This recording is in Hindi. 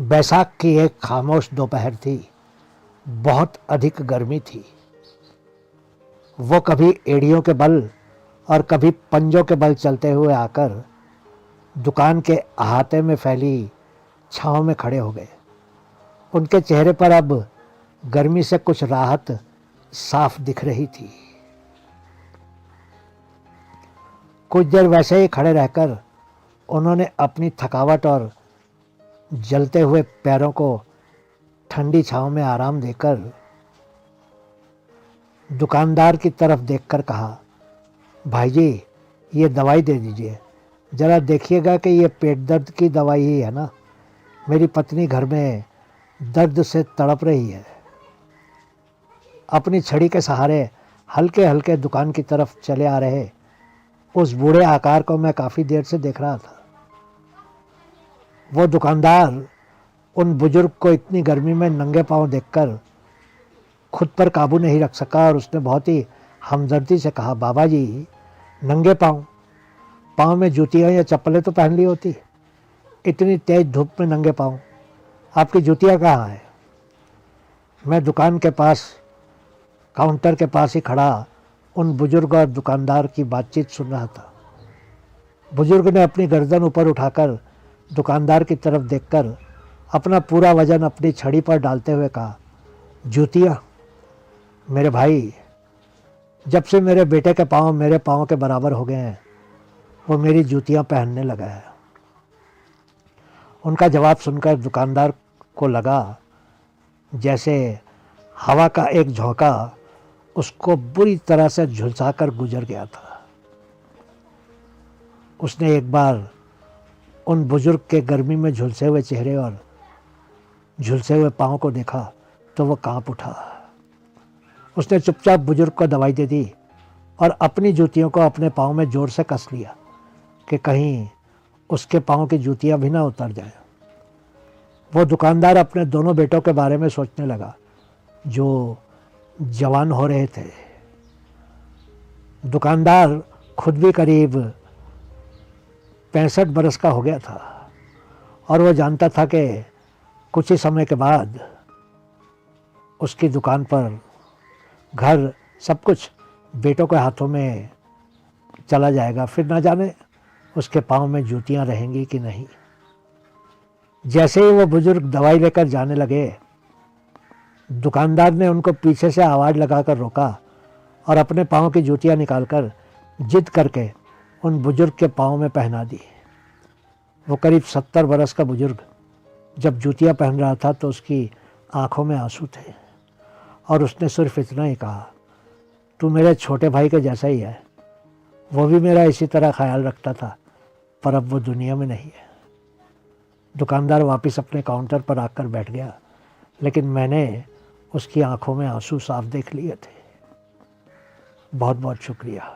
बैसाख की एक खामोश दोपहर थी। बहुत अधिक गर्मी थी। वो कभी एड़ियों के बल और कभी पंजों के बल चलते हुए आकर दुकान के अहाते में फैली छांव में खड़े हो गए। उनके चेहरे पर अब गर्मी से कुछ राहत साफ दिख रही थी। कुछ देर वैसे ही खड़े रहकर उन्होंने अपनी थकावट और जलते हुए पैरों को ठंडी छांव में आराम देकर दुकानदार की तरफ देखकर कहा, भाई जी ये दवाई दे दीजिए, ज़रा देखिएगा कि ये पेट दर्द की दवाई ही है ना। मेरी पत्नी घर में दर्द से तड़प रही है। अपनी छड़ी के सहारे हल्के हल्के दुकान की तरफ चले आ रहे उस बूढ़े आकार को मैं काफ़ी देर से देख रहा था। वो दुकानदार उन बुजुर्ग को इतनी गर्मी में नंगे पांव देखकर खुद पर काबू नहीं रख सका और उसने बहुत ही हमदर्दी से कहा, बाबा जी नंगे पाँव में जूतियाँ या चप्पलें तो पहन ली होती, इतनी तेज धूप में नंगे पाँव, आपकी जूतियाँ कहाँ हैं? मैं दुकान के पास काउंटर के पास ही खड़ा उन बुजुर्ग और दुकानदार की बातचीत सुन रहा था। बुजुर्ग ने अपनी गर्दन ऊपर उठाकर दुकानदार की तरफ देखकर अपना पूरा वजन अपनी छड़ी पर डालते हुए कहा, जूतियाँ? मेरे भाई, जब से मेरे बेटे के पाँव मेरे पाँव के बराबर हो गए हैं वो मेरी जूतियाँ पहनने लगा है। उनका जवाब सुनकर दुकानदार को लगा जैसे हवा का एक झोंका उसको बुरी तरह से झुलसाकर गुजर गया था। उसने एक बार उन बुजुर्ग के गर्मी में झुलसे हुए चेहरे और झुलसे हुए पाँव को देखा तो वो कांप उठा। उसने चुपचाप बुजुर्ग को दवाई दे दी और अपनी जूतियों को अपने पाँव में जोर से कस लिया कि कहीं उसके पाँव की जूतियाँ भी ना उतर जाए। वो दुकानदार अपने दोनों बेटों के बारे में सोचने लगा जो जवान हो रहे थे। दुकानदार खुद भी करीब 65 बरस का हो गया था और वो जानता था कि कुछ ही समय के बाद उसकी दुकान पर घर सब कुछ बेटों के हाथों में चला जाएगा, फिर ना जाने उसके पाँव में जूतियाँ रहेंगी कि नहीं। जैसे ही वो बुजुर्ग दवाई लेकर जाने लगे, दुकानदार ने उनको पीछे से आवाज़ लगाकर रोका और अपने पाँव की जूतियाँ निकालकर जिद करके उन बुजुर्ग के पाँव में पहना दी। वो करीब 70 बरस का बुजुर्ग जब जूतियाँ पहन रहा था तो उसकी आंखों में आंसू थे और उसने सिर्फ इतना ही कहा, तू मेरे छोटे भाई के जैसा ही है, वो भी मेरा इसी तरह ख्याल रखता था, पर अब वो दुनिया में नहीं है। दुकानदार वापस अपने काउंटर पर आकर बैठ गया, लेकिन मैंने उसकी आंखों में आंसू साफ देख लिए थे। बहुत बहुत शुक्रिया।